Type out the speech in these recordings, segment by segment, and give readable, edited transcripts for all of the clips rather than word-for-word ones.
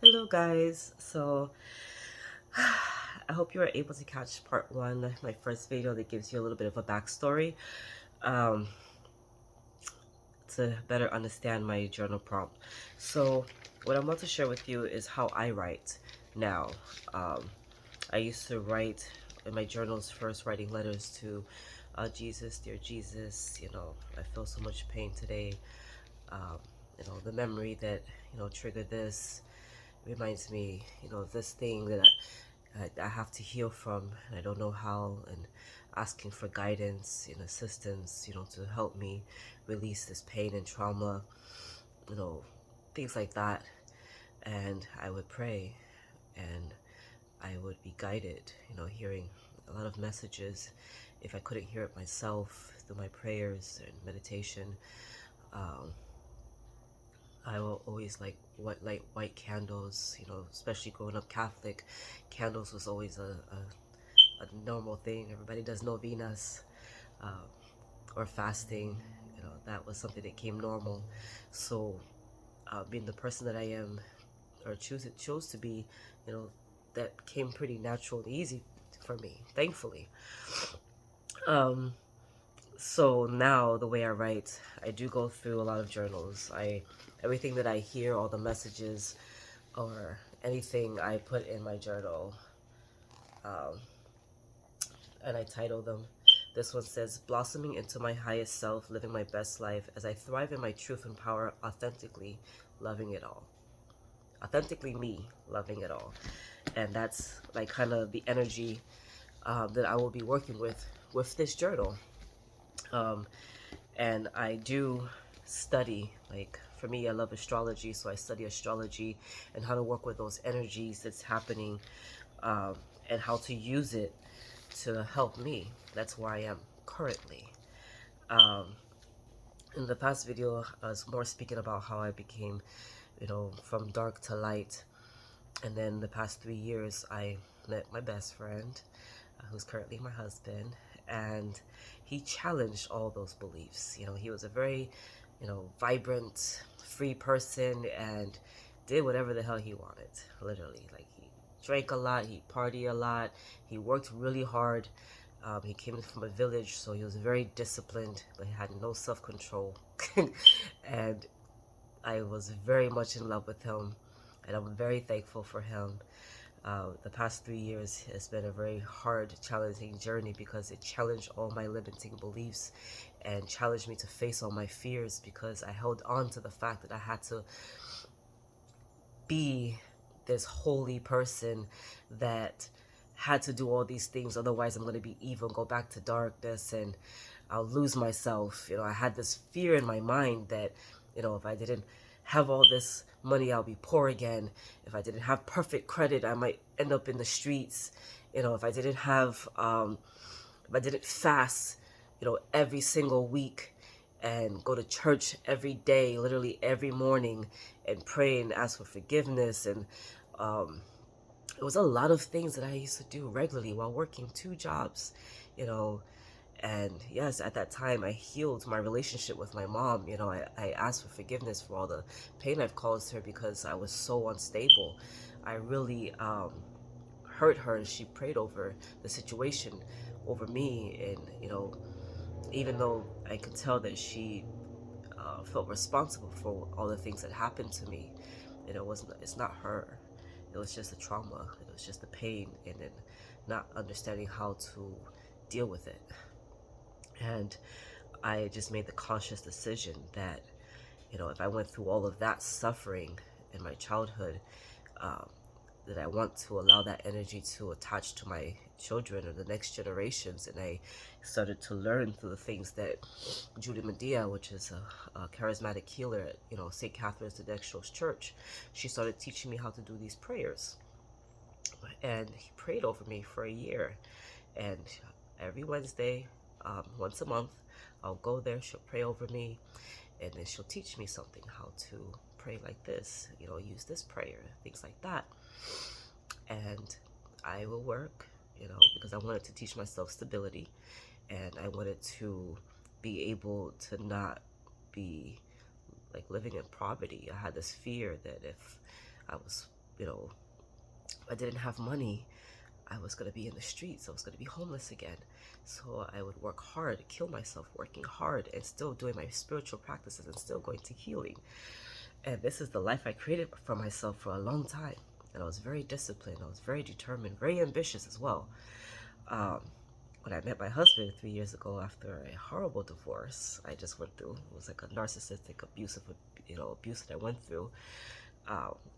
Hello guys, so I hope you were able to catch part one, my first video that gives you a little bit of a backstory um, to better understand my journal prompt. So what I'm about to share with you is how I write now. Um, I used to write in my journals first, writing letters to Jesus, dear Jesus, I feel so much pain today. Um, the memory that, triggered this reminds me, of this thing that I have to heal from, and I don't know how, and asking for guidance and assistance, to help me release this pain and trauma, you know, things like that. And I would pray, and I would be guided, hearing a lot of messages. If I couldn't hear it myself through my prayers and meditation, um, I will always light white candles, especially growing up Catholic. Candles was always a normal thing. Everybody does novenas uh, or fasting. That was something that came normal. So, being the person that I am, or chose to be, you know, that came pretty natural and easy for me, thankfully. Um, so now the way I write, I do go through a lot of journals. Everything that I hear, all the messages or anything I put in my journal, um, and I title them. This one says, Blossoming into my highest self, living my best life as I thrive in my truth and power, authentically loving it all. Authentically me, loving it all. And that's like kind of the energy that I will be working with this journal. Um, and I do study, like for me, I love astrology, so I study astrology and how to work with those energies that's happening, um, and how to use it to help me. That's where I am currently. Um, in the past video, I was more speaking about how I became, from dark to light. And then the past 3 years, I met my best friend, who's currently my husband, and he challenged all those beliefs. He was a very, vibrant, free person and did whatever the hell he wanted, literally. Like, he drank a lot, he partied a lot, he worked really hard. He came from a village, so he was very disciplined, but he had no self-control. And I was very much in love with him, and I'm very thankful for him. The past 3 years has been a very hard, challenging journey because it challenged all my limiting beliefs and challenged me to face all my fears, because I held on to the fact that I had to be this holy person that had to do all these things, otherwise I'm going to be evil and go back to darkness and I'll lose myself. I had this fear in my mind that, if I didn't have all this money, I'll be poor again. If I didn't have perfect credit, I might end up in the streets. If I didn't have, if I didn't fast, every single week and go to church every day, literally every morning, and pray and ask for forgiveness. And um, it was a lot of things that I used to do regularly while working two jobs, you know. And yes, at that time, I healed my relationship with my mom. I asked for forgiveness for all the pain I've caused her because I was so unstable. I really hurt her, and she prayed over the situation over me. And, even though I could tell that she felt responsible for all the things that happened to me, it's not her. It was just the trauma. It was just the pain, and then not understanding how to deal with it. And I just made the conscious decision that, if I went through all of that suffering in my childhood, um, that I want to allow that energy to attach to my children or the next generations. And I started to learn through the things that Judy Medea, which is a charismatic healer at, St. Catherine's the Dextrose Church, she started teaching me how to do these prayers. And he prayed over me for a year. And every Wednesday, once a month, I'll go there, she'll pray over me, and then she'll teach me something, how to pray like this, use this prayer, things like that. And I will work, because I wanted to teach myself stability, and I wanted to be able to not be like living in poverty. I had this fear that if I was you know, I didn't have money, I was going to be in the streets. I was going to be homeless again. So I would work hard, kill myself working hard, and still doing my spiritual practices and still going to healing. And this is the life I created for myself for a long time. And I was very disciplined. I was very determined, very ambitious as well. Um, when I met my husband 3 years ago after a horrible divorce, I just went through. It was like a narcissistic, abusive, abuse that I went through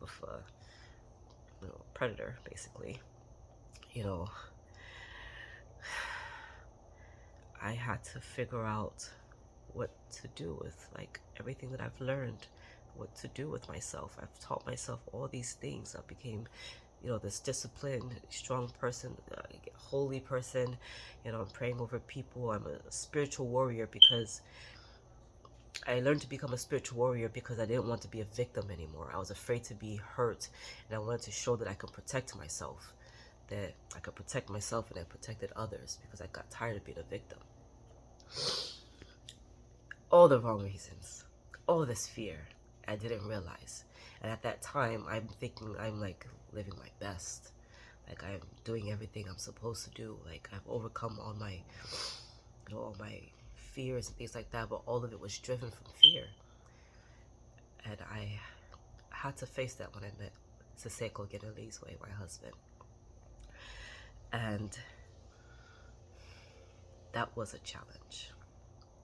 with a predator, basically. You know, I had to figure out what to do with like everything that I've learned, what to do with myself. I've taught myself all these things. I became, this disciplined, strong person, holy person. I'm praying over people. I'm a spiritual warrior because I learned to become a spiritual warrior because I didn't want to be a victim anymore. I was afraid to be hurt, and I wanted to show that I could protect myself, that I could protect myself and I protected others because I got tired of being a victim. All the wrong reasons, all this fear I didn't realize. And at that time, I'm thinking I'm like living my best, like I'm doing everything I'm supposed to do, like I've overcome all my all my fears and things like that, but all of it was driven from fear. And I had to face that when I met Siseko Genelizwe, my husband. And that was a challenge.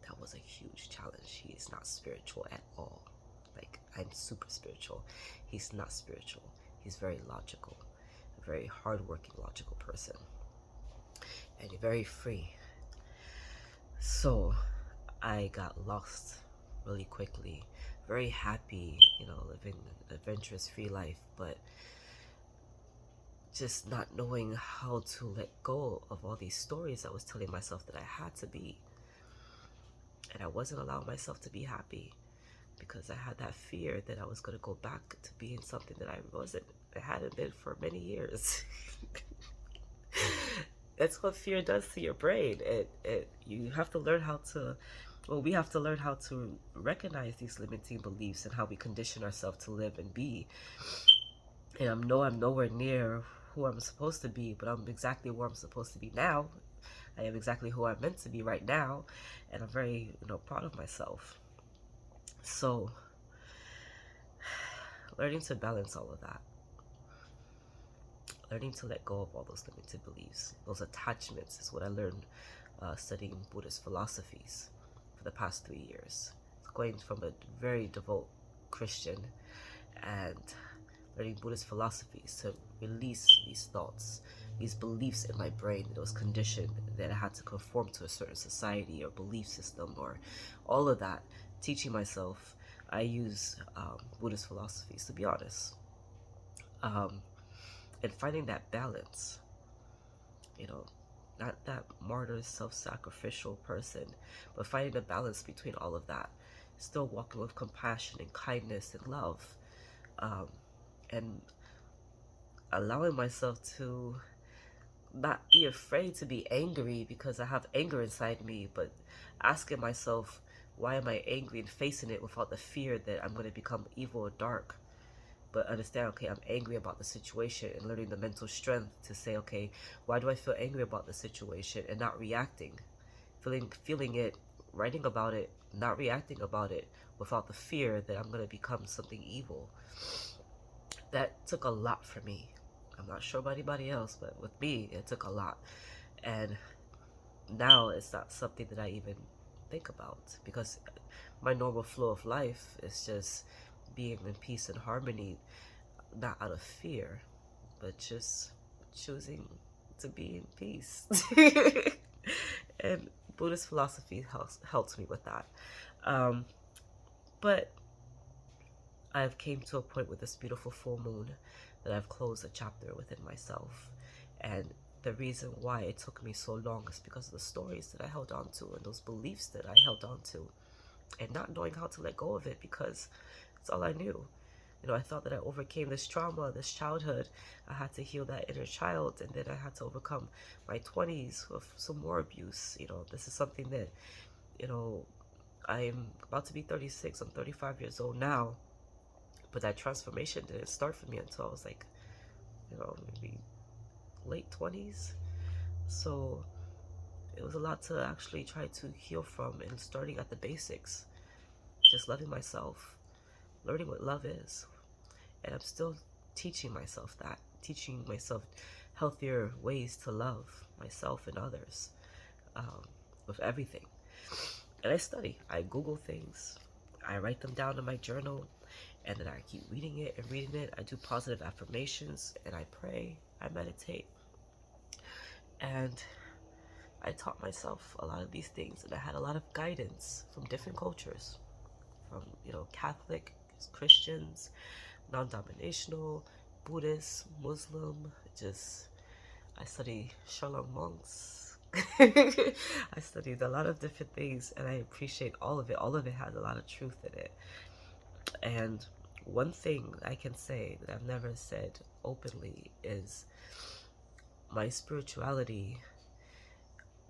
That was a huge challenge. He is not spiritual at all. Like, I'm super spiritual. He's not spiritual. He's very logical, a very hardworking, logical person, and very free. So I got lost really quickly. Very happy, living an adventurous, free life, but just not knowing how to let go of all these stories I was telling myself that I had to be. And I wasn't allowing myself to be happy because I had that fear that I was going to go back to being something that I hadn't been for many years. That's what fear does to your brain. You have to learn how to, we have to learn how to recognize these limiting beliefs and how we condition ourselves to live and be. And I'm nowhere near who I'm supposed to be, but I'm exactly where I'm supposed to be now. I am exactly who I'm meant to be right now, and I'm very, proud of myself. So, learning to balance all of that, learning to let go of all those limited beliefs, those attachments is what I learned studying Buddhist philosophies for the past 3 years. Going from a very devout Christian and learning Buddhist philosophies to release these thoughts, these beliefs in my brain that was conditioned, that I had to conform to a certain society or belief system or all of that. Teaching myself, I use Buddhist philosophies, to be honest. And finding that balance, not that martyr, self-sacrificial person, but finding the balance between all of that. Still walking with compassion and kindness and love. And allowing myself to not be afraid to be angry because I have anger inside me, but asking myself, why am I angry, and facing it without the fear that I'm going to become evil or dark. But understand, okay, I'm angry about the situation, and learning the mental strength to say, okay, why do I feel angry about the situation, and not reacting, feeling it, writing about it, not reacting about it without the fear that I'm going to become something evil. That took a lot for me. I'm not sure about anybody else, but with me, it took a lot. And now it's not something that I even think about because my normal flow of life is just being in peace and harmony, not out of fear, but just choosing to be in peace. And Buddhist philosophy helps me with that. But I've came to a point with this beautiful full moon that I've closed a chapter within myself. And the reason why it took me so long is because of the stories that I held on to and those beliefs that I held on to, and not knowing how to let go of it because it's all I knew. I thought that I overcame this trauma, this childhood. I had to heal that inner child, and then I had to overcome my 20s with some more abuse. This is something that, I'm about to be 36. I'm 35 years old now. But that transformation didn't start for me until I was like, maybe late 20s. So it was a lot to actually try to heal from, and starting at the basics, just loving myself, learning what love is. And I'm still teaching myself that, teaching myself healthier ways to love myself and others, with everything. And I study, I Google things, I write them down in my journal, and then I keep reading it and reading it. I do positive affirmations, and I pray, I meditate. And I taught myself a lot of these things, and I had a lot of guidance from different cultures, from Catholic, Christians, non-denominational, Buddhist, Muslim. I study Sherlock monks. I studied a lot of different things, and I appreciate all of it. All of it has a lot of truth in it. And one thing I can say that I've never said openly is my spirituality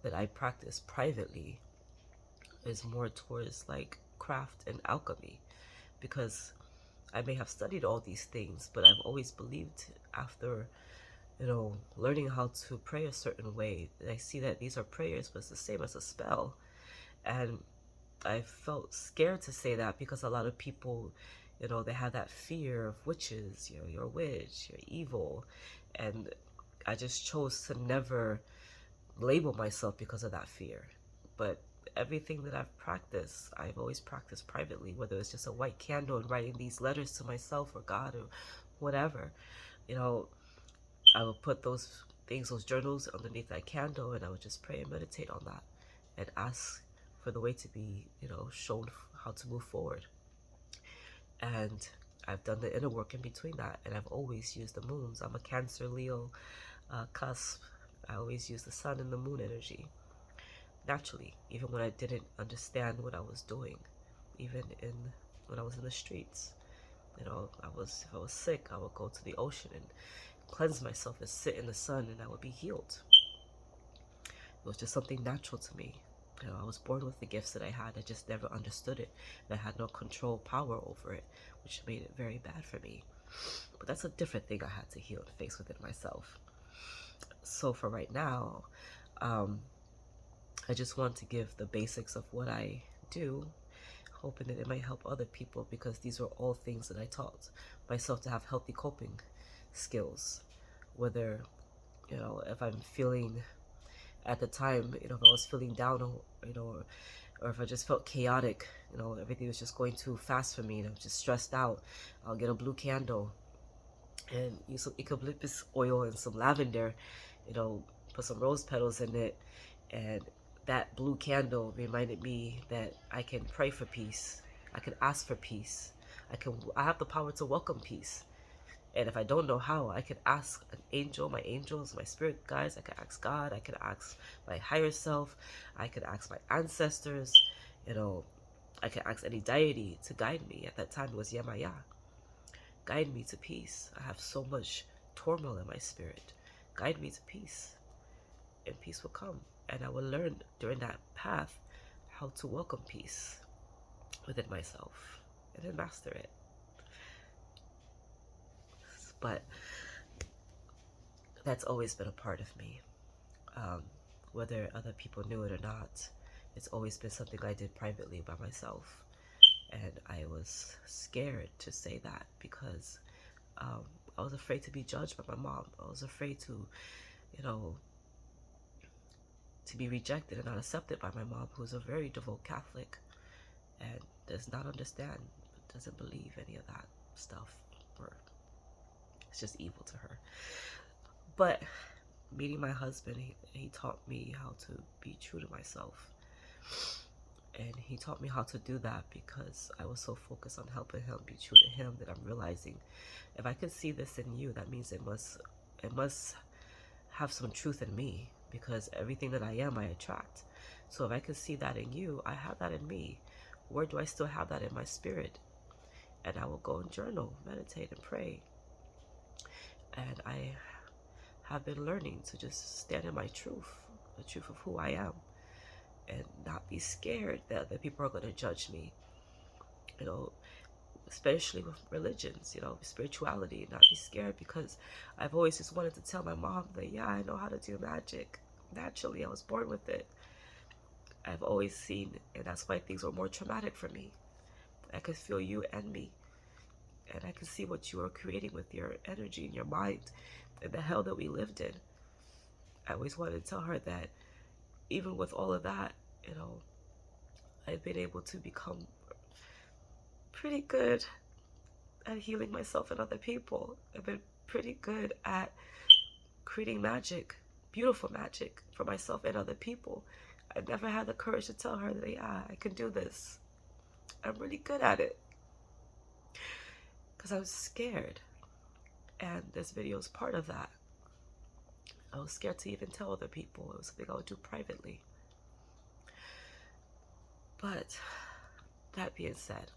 that I practice privately is more towards like craft and alchemy, because I may have studied all these things, but I've always believed, after learning how to pray a certain way, I see that these are prayers, but it's the same as a spell. And I felt scared to say that, because a lot of people, they have that fear of witches, you're a witch, you're evil. And I just chose to never label myself because of that fear. But everything that I've always practiced privately, whether it's just a white candle and writing these letters to myself or God or whatever. I would put those things, those journals, underneath that candle, and I would just pray and meditate on that and ask for the way to be, shown how to move forward. And I've done the inner work in between that, and I've always used the moons. I'm a Cancer, Leo, cusp. I always use the sun and the moon energy naturally, even when I didn't understand what I was doing, even when I was in the streets. If I was sick, I would go to the ocean and cleanse myself and sit in the sun, and I would be healed. It was just something natural to me. I was born with the gifts that I had. I just never understood it. And I had no control, power over it, which made it very bad for me. But that's a different thing I had to heal and face within myself. So for right now, I just want to give the basics of what I do, hoping that it might help other people, because these are all things that I taught myself to have healthy coping skills. Whether, if I'm feeling, at the time, if I was feeling down, or if I just felt chaotic, everything was just going too fast for me and I'm just stressed out, I'll get a blue candle and use some eucalyptus oil and some lavender, put some rose petals in it, and that blue candle reminded me that I can pray for peace, I can ask for peace, I have the power to welcome peace. And if I don't know how, I can ask an angel, my angels, my spirit guides. I can ask God. I can ask my higher self. I can ask my ancestors. I can ask any deity to guide me. At that time, it was Yemaya. Guide me to peace. I have so much turmoil in my spirit. Guide me to peace. And peace will come. And I will learn during that path how to welcome peace within myself and then master it. But that's always been a part of me. Whether other people knew it or not, it's always been something I did privately by myself. And I was scared to say that, because I was afraid to be judged by my mom. I was afraid to, to be rejected and not accepted by my mom, who's a very devout Catholic and does not understand, doesn't believe any of that stuff, or it's just evil to her. But meeting my husband, he taught me how to be true to myself. And he taught me how to do that because I was so focused on helping him be true to him, that I'm realizing, if I could see this in you, that means it must have some truth in me, because everything that I am, I attract. So if I could see that in you, I have that in me. Where do I still have that in my spirit? And I will go and journal, meditate, and pray. And I have been learning to just stand in my truth, the truth of who I am, and not be scared that other people are going to judge me. especially with religions, you know, spirituality, not be scared, because I've always just wanted to tell my mom that, yeah, I know how to do magic. Naturally, I was born with it. I've always seen, and that's why things were more traumatic for me. I could feel you and me, and I could see what you were creating with your energy and your mind and the hell that we lived in. I always wanted to tell her that even with all of that, you know, I've been able to become pretty good at healing myself and other people. I've been pretty good at creating magic, beautiful magic for myself and other people. I never had the courage to tell her that, yeah, I can do this. I'm really good at it. Because I was scared. And this video is part of that. I was scared to even tell other people. It was something I would do privately. But that being said,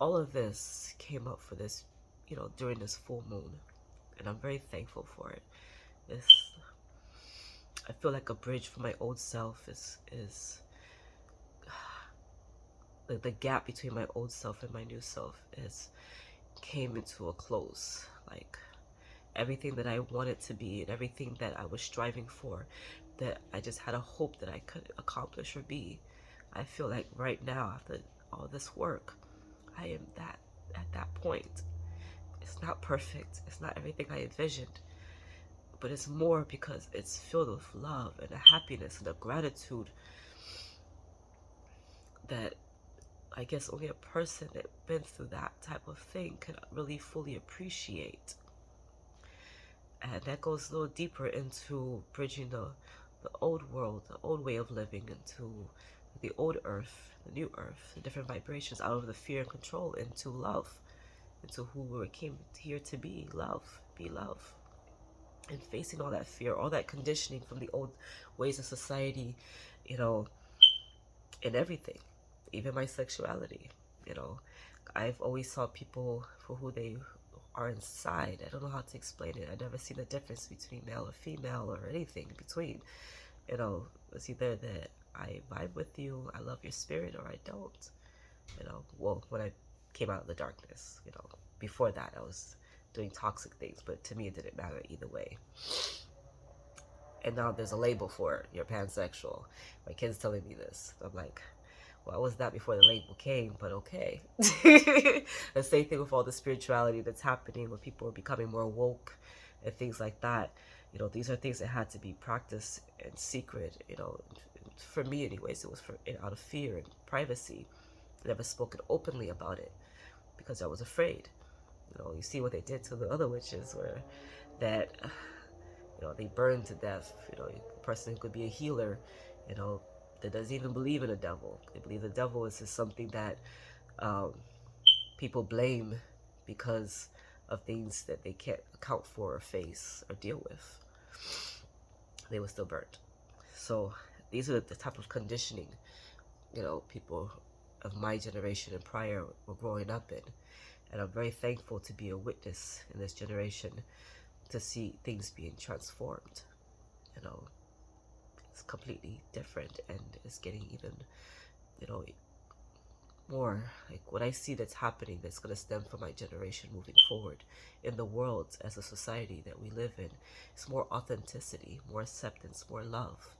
all of this came up for this, you know, during this full moon. And I'm very thankful for it. I feel like a bridge for my old self is the gap between my old self and my new self came into a close. Like everything that I wanted to be and everything that I was striving for, that I just had a hope that I could accomplish or be. I feel like right now, after all this work, I am at that point. It's not perfect. It's not everything I envisioned. But it's more because it's filled with love and a happiness and a gratitude that I guess only a person that's been through that type of thing can really fully appreciate. And that goes a little deeper into bridging the old world, the old way of living, into the old earth, the new earth, the different vibrations, out of the fear and control into love, into who we came here to be love, and facing all that fear, all that conditioning from the old ways of society, you know, and everything, even my sexuality, you know. I've always saw people for who they are inside. I don't know how to explain it. I've never seen the difference between male or female or anything in between. You know, it's either that I vibe with you, I love your spirit, or I don't. You know, well, when I came out of the darkness, you know, before that I was doing toxic things, but to me it didn't matter either way. And now there's a label for it. You're pansexual. My kid's telling me this. I'm like, well, I was that before the label came, but okay. The same thing with all the spirituality that's happening, when people are becoming more woke and things like that. You know, these are things that had to be practiced in secret. You know, for me anyways, it was out of fear and privacy. I never spoken openly about it because I was afraid. You know, you see what they did to the other witches, where that, you know, they burned to death. You know, a person who could be a healer, you know, that doesn't even believe in a devil. They believe the devil is just something that people blame because of things that they can't account for or face or deal with. They were still burnt. So these are the type of conditioning, you know, people of my generation and prior were growing up in. And I'm very thankful to be a witness in this generation, to see things being transformed. You know, it's completely different, and it's getting even, you know, more like what I see that's happening, that's going to stem from my generation moving forward in the world as a society that we live in. It's more authenticity, more acceptance, more love,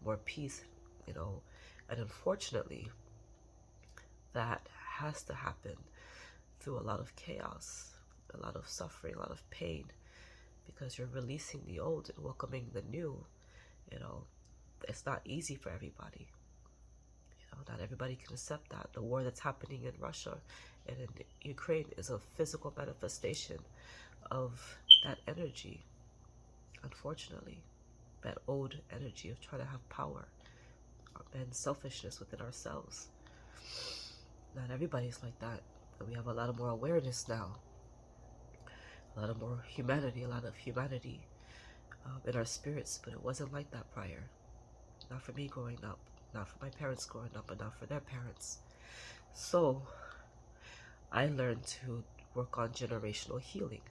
more peace, you know. And unfortunately, that has to happen through a lot of chaos, a lot of suffering, a lot of pain, because you're releasing the old and welcoming the new. You know, it's not easy for everybody. You know, not everybody can accept that. The war that's happening in Russia and in Ukraine is a physical manifestation of that energy, unfortunately. That old energy of trying to have power and selfishness within ourselves. Not everybody's like that. But we have a lot of more awareness now. A lot of more humanity, a lot of humanity in our spirits, but it wasn't like that prior. Not for me growing up, not for my parents growing up, and not for their parents. So I learned to work on generational healing,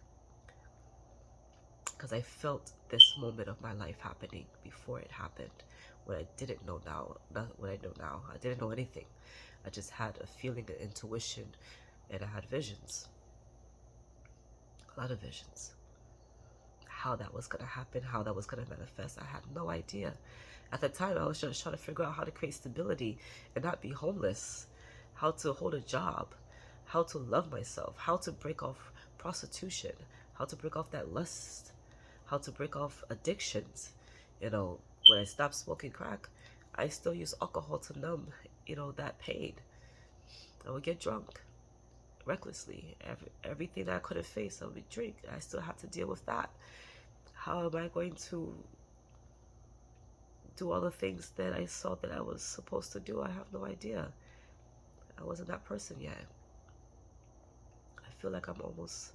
because I felt this moment of my life happening before it happened, what I didn't know now, not what I know now. I didn't know anything. I just had a feeling, an intuition, and I had visions. A lot of visions. How that was going to happen, how that was going to manifest, I had no idea. At the time, I was just trying to figure out how to create stability and not be homeless, how to hold a job, how to love myself, how to break off prostitution, how to break off that lust, how to break off addictions. You know, when I stopped smoking crack, I still use alcohol to numb, that pain. I would get drunk recklessly. Everything that I couldn't face, I would drink. I still had to deal with that. How am I going to do all the things that I saw that I was supposed to do? I have no idea. I wasn't that person yet. I feel like I'm almost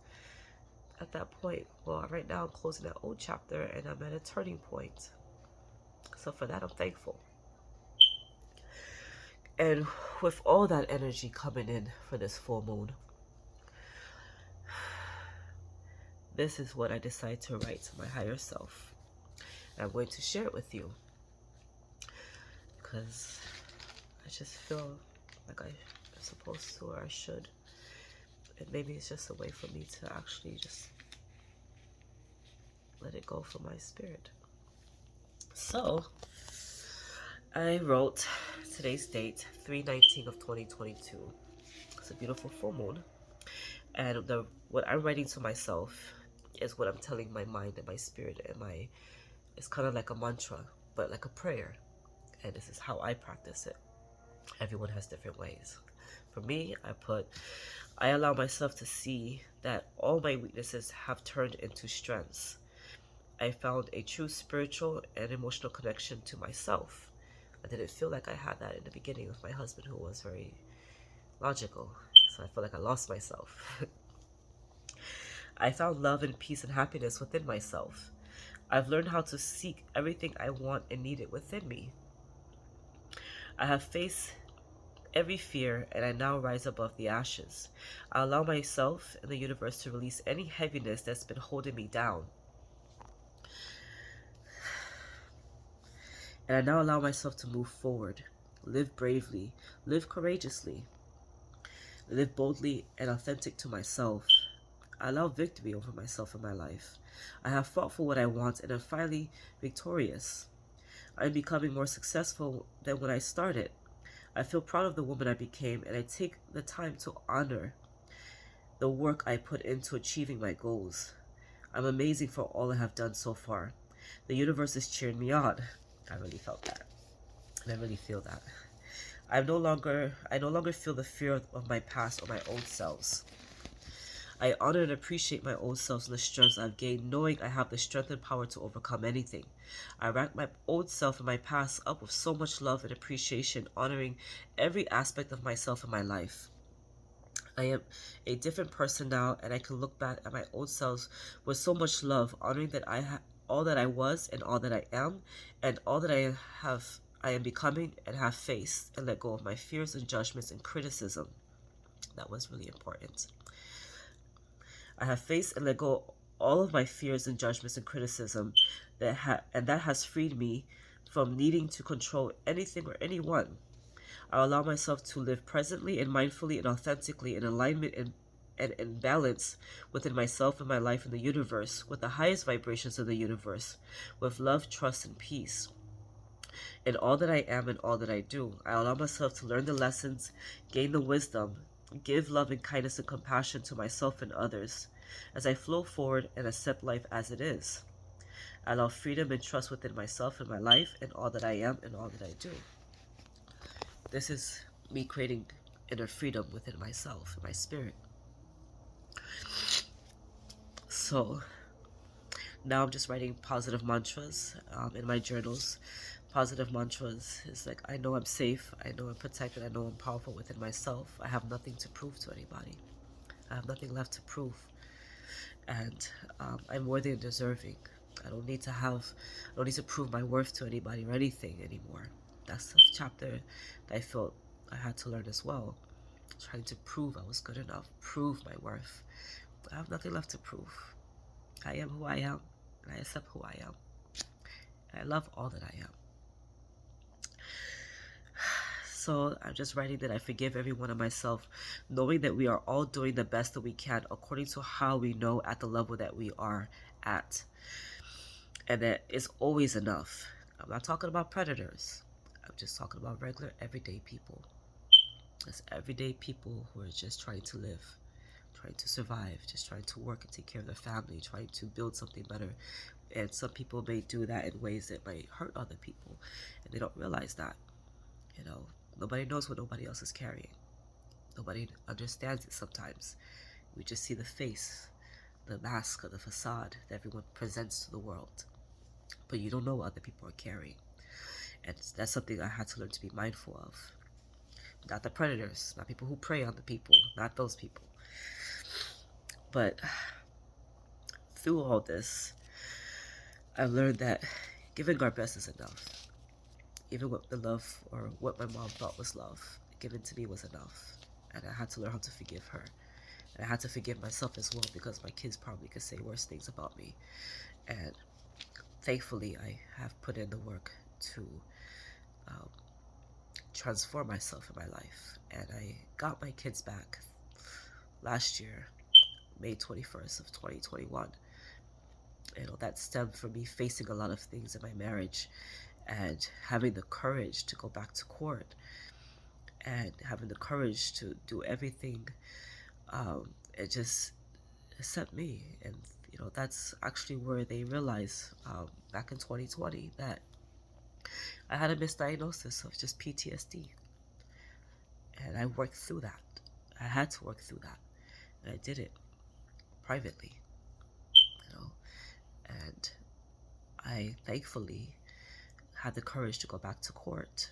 at that point. Well, right now I'm closing that old chapter and I'm at a turning point. So for that, I'm thankful. And with all that energy coming in for this full moon, this is what I decide to write to my higher self. I'm going to share it with you because I just feel like I'm supposed to, or I should. And maybe it's just a way for me to actually just let it go from my spirit. So I wrote today's date, 3/19 of 2022. It's a beautiful full moon. And what I'm writing to myself is what I'm telling my mind and my spirit, and it's kind of like a mantra, but like a prayer. And this is how I practice it. Everyone has different ways. For me, I allow myself to see that all my weaknesses have turned into strengths. I found a true spiritual and emotional connection to myself. I didn't feel like I had that in the beginning with my husband, who was very logical. So I felt like I lost myself. I found love and peace and happiness within myself. I've learned how to seek everything I want and need it within me. I have faced every fear and I now rise above the ashes. I allow myself and the universe to release any heaviness that's been holding me down. And I now allow myself to move forward, live bravely, live courageously, live boldly and authentic to myself. I allow victory over myself in my life. I have fought for what I want and am finally victorious. I am becoming more successful than when I started. I feel proud of the woman I became, and I take the time to honor the work I put into achieving my goals. I'm amazing for all I have done so far. The universe is cheering me on. I really felt that. And I really feel that. I no longer feel the fear of my past or my old selves. I honor and appreciate my old selves and the strengths I've gained, knowing I have the strength and power to overcome anything. I rank my old self and my past up with so much love and appreciation, honoring every aspect of myself and my life. I am a different person now, and I can look back at my old selves with so much love, honoring that all that I was and all that I am, and all that I am becoming and have faced, and let go of my fears and judgments and criticism. That was really important. I have faced and let go all of my fears and judgments and criticism, and that has freed me from needing to control anything or anyone. I allow myself to live presently and mindfully and authentically in alignment and in balance within myself and my life in the universe, with the highest vibrations of the universe, with love, trust, and peace. In all that I am and all that I do, I allow myself to learn the lessons, gain the wisdom, give love and kindness and compassion to myself and others as I flow forward and accept life as it is. I allow freedom and trust within myself and my life and all that I am and all that I do. This is me creating inner freedom within myself and my spirit. So now I'm just writing positive mantras in my journals. Positive mantras is like, I know I'm safe, I know I'm protected, I know I'm powerful within myself. I have nothing to prove to anybody. I have nothing left to prove. And I'm worthy and deserving. I don't need to prove my worth to anybody or anything anymore. That's the chapter that I felt I had to learn as well. Trying to prove I was good enough, prove my worth. I have nothing left to prove. I am who I am, and I accept who I am. And I love all that I am. So I'm just writing that I forgive every one of myself, knowing that we are all doing the best that we can according to how we know at the level that we are at. And that it's always enough. I'm not talking about predators. I'm just talking about regular, everyday people. It's everyday people who are just trying to live, trying to survive, just trying to work and take care of their family, trying to build something better. And some people may do that in ways that might hurt other people, and they don't realize that. You know, nobody knows what nobody else is carrying. Nobody understands it sometimes. We just see the face, the mask, or the facade that everyone presents to the world. But you don't know what other people are carrying. And that's something I had to learn to be mindful of. Not the predators, not people who prey on the people, not those people. But through all this, I've learned that giving our best is enough. Even what the love or what my mom thought was love, given to me was enough. And I had to learn how to forgive her. And I had to forgive myself as well, because my kids probably could say worse things about me. And thankfully, I have put in the work to transform myself in my life. And I got my kids back last year, May 21st of 2021. You know, that stemmed from me facing a lot of things in my marriage and having the courage to go back to court and having the courage to do everything. It just set me. And, you know, that's actually where they realized back in 2020 that I had a misdiagnosis of just PTSD. And I worked through that. I had to work through that. And I did it privately, you know. And I thankfully had the courage to go back to court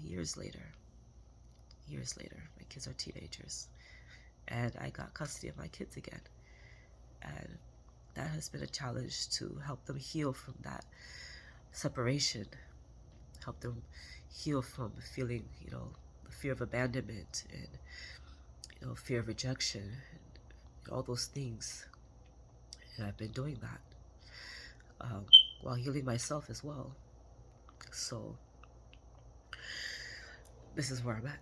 years later. Years later, my kids are teenagers. And I got custody of my kids again. And that has been a challenge to help them heal from that separation, help them heal from feeling, you know, the fear of abandonment and, you know, fear of rejection and all those things. And I've been doing that while healing myself as well. So this is where I'm at.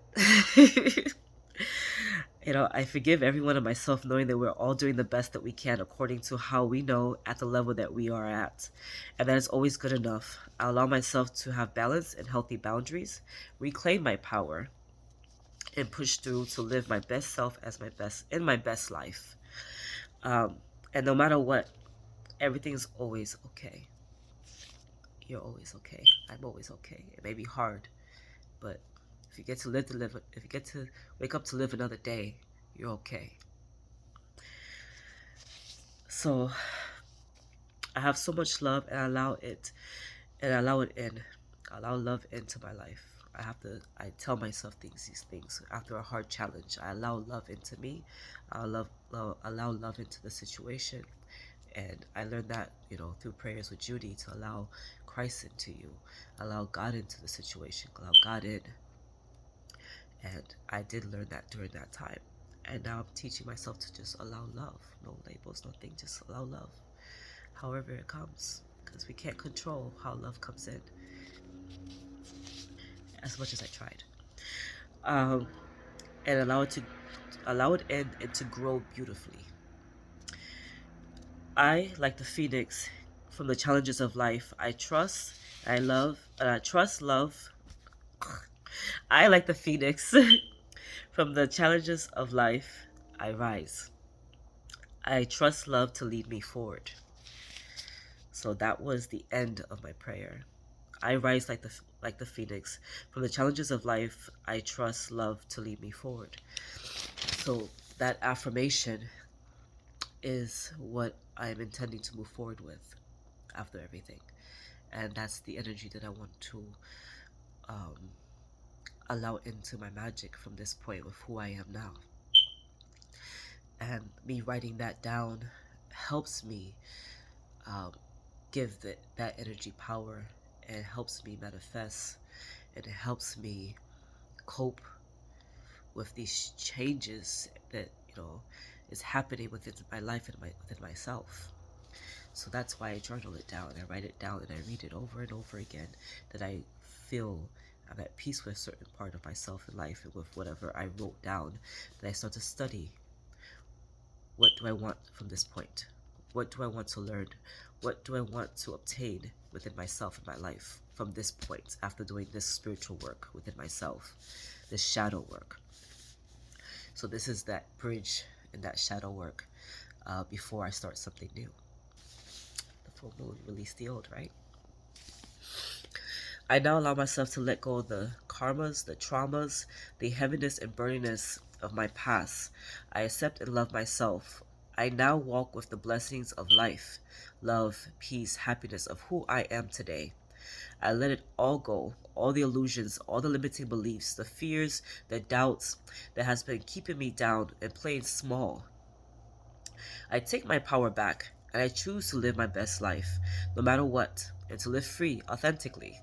You know, I forgive every one of myself, knowing that we're all doing the best that we can according to how we know at the level that we are at. And that is always good enough. I allow myself to have balance and healthy boundaries, reclaim my power, and push through to live my best self as my best life. And no matter what, everything's always okay. You're always okay. I'm always okay. It may be hard, but if you get to if you get to wake up to live another day, you're okay. So I have so much love, and I allow it in. I allow love into my life. I tell myself these things after a hard challenge. I allow love into me. Allow love into the situation. And I learned that, you know, through prayers with Judy, to allow Christ into you, allow God into the situation, allow God in. And I did learn that during that time. And now I'm teaching myself to just allow love. No labels, nothing, just allow love. However it comes. Because we can't control how love comes in. As much as I tried. And allow it in and to grow beautifully. I, like the phoenix, from the challenges of life, I trust, love. I, like the phoenix, from the challenges of life, I rise. I trust love to lead me forward. So that was the end of my prayer. I rise like the phoenix. From the challenges of life, I trust love to lead me forward. So that affirmation is what I'm intending to move forward with after everything. And that's the energy that I want to allow into my magic from this point with who I am now. And me writing that down helps me give that energy power, and it helps me manifest, and it helps me cope with these changes that, you know, is happening within my life and within myself. So that's why I journal it down. I write it down and I read it over and over again, that I feel I'm at peace with a certain part of myself in life and with whatever I wrote down, then I start to study. What do I want from this point? What do I want to learn? What do I want to obtain within myself in my life from this point after doing this spiritual work within myself, this shadow work? So this is that bridge and that shadow work before I start something new. The full moon released the old, right? I now allow myself to let go of the karmas, the traumas, the heaviness and burniness of my past. I accept and love myself. I now walk with the blessings of life, love, peace, happiness of who I am today. I let it all go, all the illusions, all the limiting beliefs, the fears, the doubts that has been keeping me down and playing small. I take my power back and I choose to live my best life, no matter what, and to live free, authentically.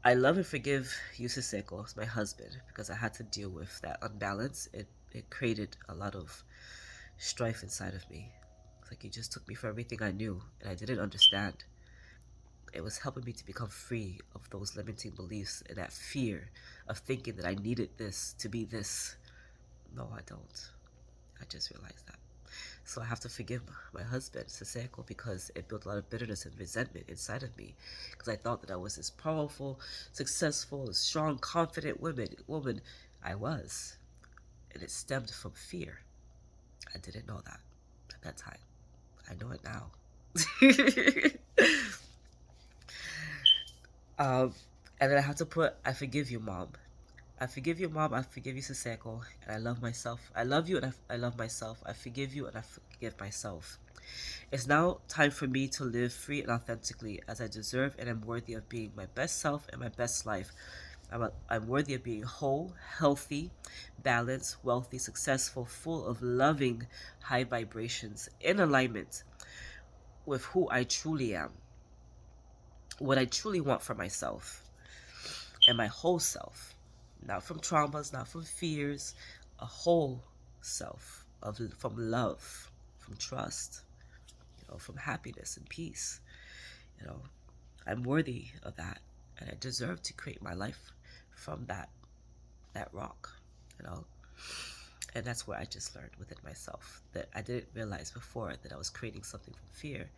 I love and forgive Yusuf Seko, my husband, because I had to deal with that unbalance. It created a lot of strife inside of me. It's like he just took me for everything I knew, and I didn't understand. It was helping me to become free of those limiting beliefs and that fear of thinking that I needed this to be this. No, I don't. I just realized that. So I have to forgive my husband, Siseko, because it built a lot of bitterness and resentment inside of me. Because I thought that I was this powerful, successful, strong, confident woman. I was. And it stemmed from fear. I didn't know that at that time. I know it now. And then I have to put, I forgive you, Mom. I forgive you, Mom. I forgive you, Siseko. And I love myself. I love you and I love myself. I forgive you and I forgive myself. It's now time for me to live free and authentically as I deserve and am worthy of being my best self and my best life. I'm worthy of being whole, healthy, balanced, wealthy, successful, full of loving, high vibrations, in alignment with who I truly am, what I truly want for myself and my whole self. Not from traumas, not from fears, a whole self from love, from trust, from happiness and peace. I'm worthy of that, and I deserve to create my life from that rock, and that's where I just learned within myself that I didn't realize before, that I was creating something from fear.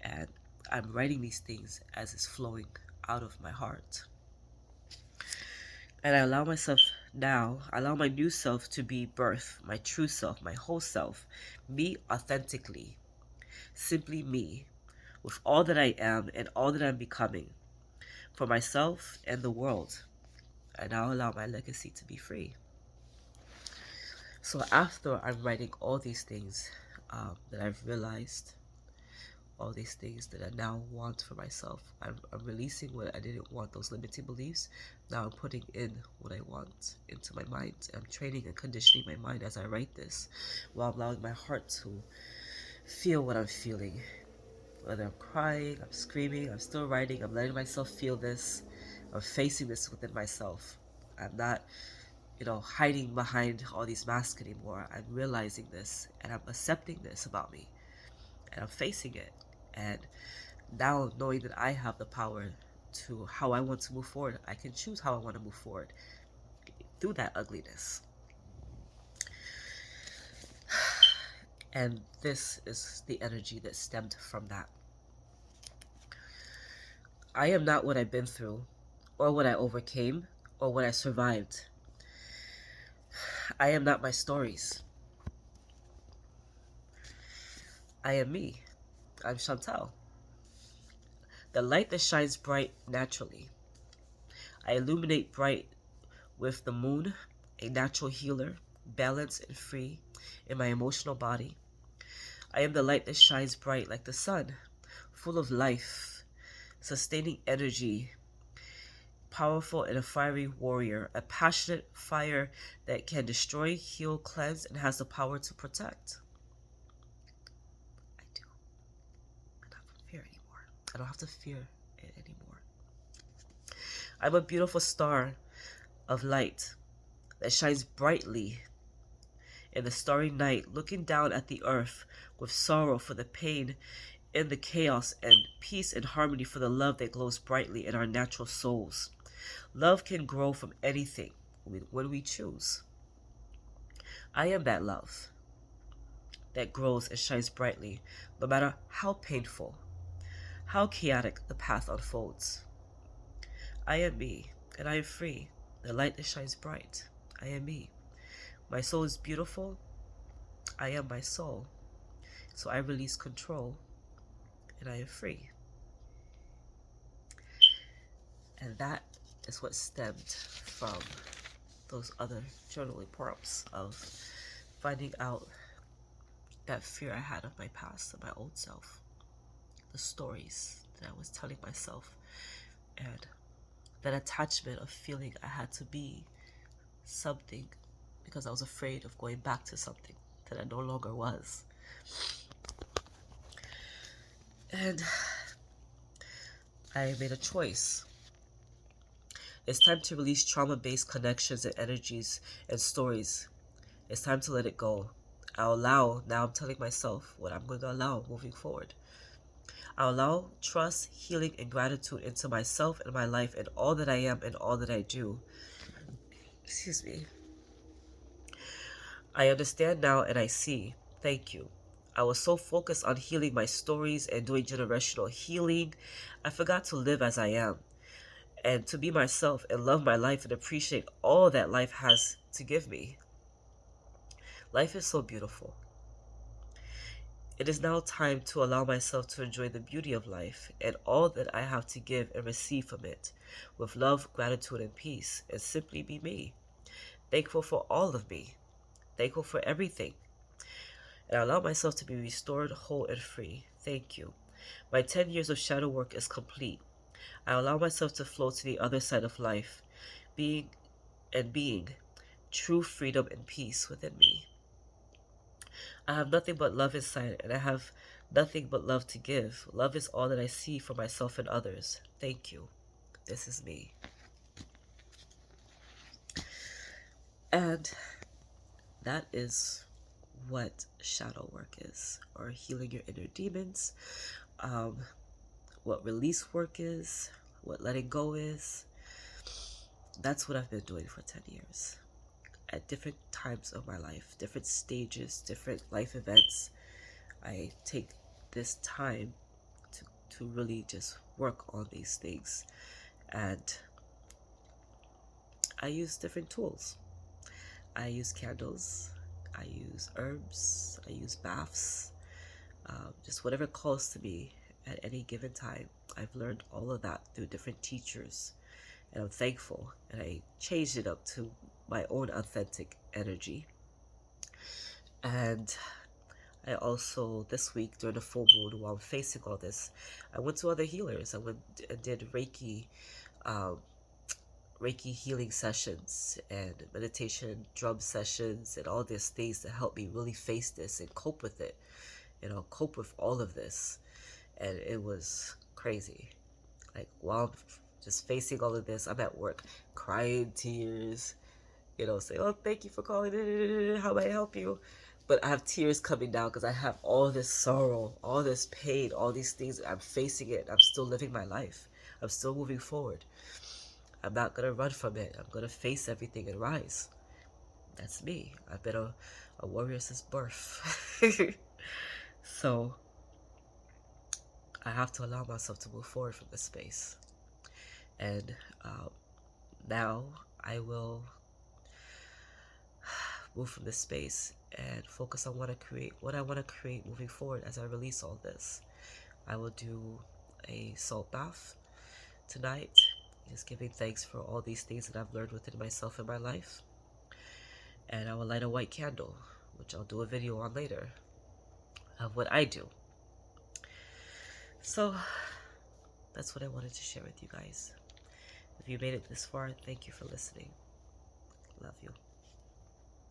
And I'm writing these things as it's flowing out of my heart. And I allow my new self to be birth, my true self, my whole self, me authentically, simply me, with all that I am and all that I'm becoming, for myself and the world. I now allow my legacy to be free. So after I'm writing all these things that I've realized, all these things that I now want for myself, I'm releasing what I didn't want, those limiting beliefs. Now I'm putting in what I want into my mind. I'm training and conditioning my mind as I write this, while allowing my heart to feel what I'm feeling. Whether I'm crying, I'm screaming, I'm still writing, I'm letting myself feel this. I'm facing this within myself. I'm not, hiding behind all these masks anymore. I'm realizing this and I'm accepting this about me. And I'm facing it. And now knowing that I have the power to how I want to move forward, I can choose how I want to move forward through that ugliness. And this is the energy that stemmed from that. I am not what I've been through, or what I overcame, or what I survived. I am not my stories. I am me. I'm Chantal. The light that shines bright naturally. I illuminate bright with the moon, a natural healer, balanced and free in my emotional body. I am the light that shines bright like the sun, full of life, sustaining energy, powerful and a fiery warrior, a passionate fire that can destroy, heal, cleanse, and has the power to protect. I do. I don't have to fear anymore. I don't have to fear it anymore. I'm a beautiful star of light that shines brightly in the starry night, looking down at the earth with sorrow for the pain in the chaos, and peace and harmony for the love that glows brightly in our natural souls. Love can grow from anything when we choose. I am that love that grows and shines brightly, no matter how painful, how chaotic the path unfolds. I am me, and I am free, the light that shines bright. I am me. My soul is beautiful. I am my soul. So I release control, and I am free. And that is what stemmed from those other journaling prompts of finding out that fear I had of my past, of my old self, the stories that I was telling myself, and that attachment of feeling I had to be something because I was afraid of going back to something that I no longer was. And I made a choice. It's time to release trauma-based connections and energies and stories. It's time to let it go. I'll allow, now I'm telling myself what I'm going to allow moving forward. I'll allow trust, healing, and gratitude into myself and my life and all that I am and all that I do. Excuse me. I understand now and I see. Thank you. I was so focused on healing my stories and doing generational healing, I forgot to live as I am and to be myself and love my life and appreciate all that life has to give me. Life is so beautiful. It is now time to allow myself to enjoy the beauty of life and all that I have to give and receive from it with love, gratitude, and peace, and simply be me. Thankful for all of me. Thankful for everything. And I allow myself to be restored, whole, and free. Thank you. My 10 years of shadow work is complete. I allow myself to flow to the other side of life, being true freedom and peace within me. I have nothing but love inside, and I have nothing but love to give. Love is all that I see for myself and others. Thank you. This is me. And that is what shadow work is, or healing your inner demons, what release work is, what letting go is. That's what I've been doing for 10 years. At different times of my life, different stages, different life events, I take this time to really just work on these things. And I use different tools. I use candles, I use herbs, I use baths, just whatever calls to me at any given time. I've learned all of that through different teachers, and I'm thankful, and I changed it up to my own authentic energy. And I also, this week during the full moon, while I'm facing all this, I went to other healers. I went and did Reiki healing sessions and meditation drum sessions and all these things to help me really face this and cope with it, cope with all of this. And it was crazy. Like, while I'm just facing all of this, I'm at work crying tears, say, oh, thank you for calling, how may I help you? But I have tears coming down because I have all this sorrow, all this pain, all these things. I'm facing it. I'm still living my life. I'm still moving forward. I'm not going to run from it. I'm going to face everything and rise. That's me. I've been a warrior since birth. So I have to allow myself to move forward from this space. And now I will move from this space and focus on what I want to create moving forward as I release all this. I will do a salt bath tonight, just giving thanks for all these things that I've learned within myself and my life. And I will light a white candle, which I'll do a video on later, of what I do. So that's what I wanted to share with you guys. If you made it this far, thank you for listening. Love you.